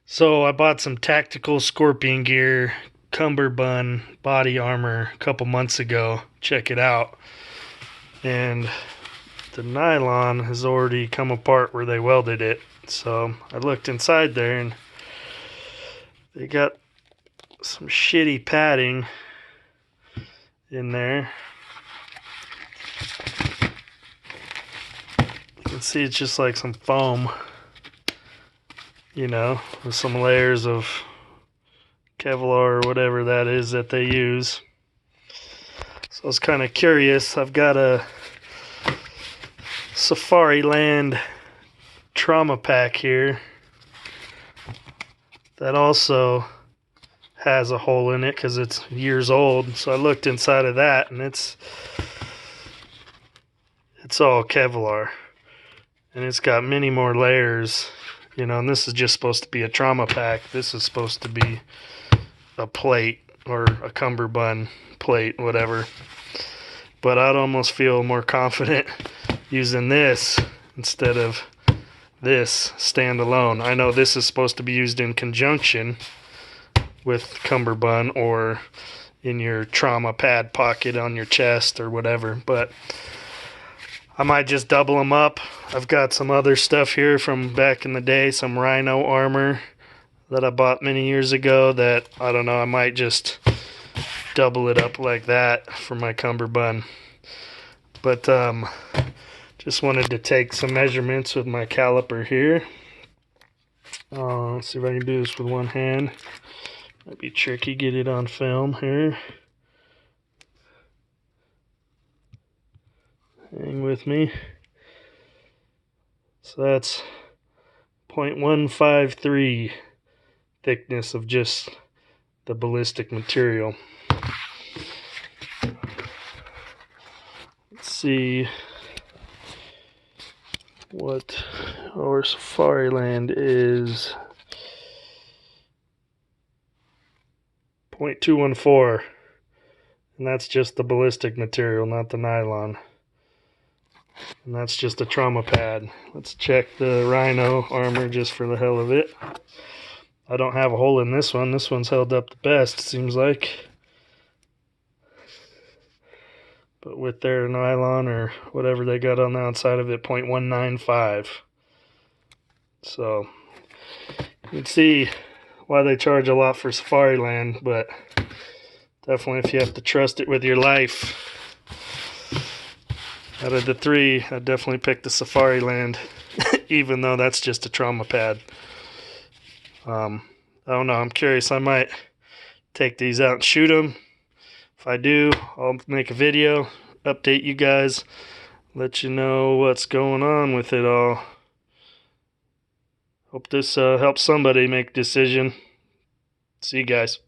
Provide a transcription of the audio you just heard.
So I bought some tactical Scorpion Gear cumberbund body armor a couple months ago. Check it out. And the nylon has already come apart where they welded it. So I looked inside there and they got some shitty padding in there. You can see it's just like some foam, you know, with some layers of Kevlar or whatever that is that they use. So I was kind of curious. I've got a Safariland trauma pack here that also has a hole in it because it's years old. So I looked inside of that and it's all Kevlar, and it's got many more layers, you know, and this is just supposed to be a trauma pack. This is supposed to be a plate or a cumberbund plate, whatever. But I'd almost feel more confident using this instead of this standalone. I know this is supposed to be used in conjunction with cumberbund or in your trauma pad pocket on your chest or whatever, but I might just double them up. I've got some other stuff here from back in the day, some Rhino armor that I bought many years ago that, I don't know, I might just double it up like that for my cumberbund. But just wanted to take some measurements with my caliper here. Let's see if I can do this with one hand. Might be tricky, get it on film here. Hang with me. So that's 0.153 thickness of just the ballistic material. Let's see what our Safariland is. 0.214, and that's just the ballistic material, not the nylon. And that's just a trauma pad. Let's check the Rhino armor just for the hell of it. I don't have a hole in this one. This one's held up the best, it seems like. But with their nylon or whatever they got on the outside of it, 0.195. So you can see why they charge a lot for Safariland, but definitely if you have to trust it with your life, out of the three, I'd definitely pick the Safariland, even though that's just a trauma pad. I don't know, I'm curious, I might take these out and shoot them. If I do, I'll make a video, update you guys, let you know what's going on with it all. Hope this helps somebody make a decision. See you guys.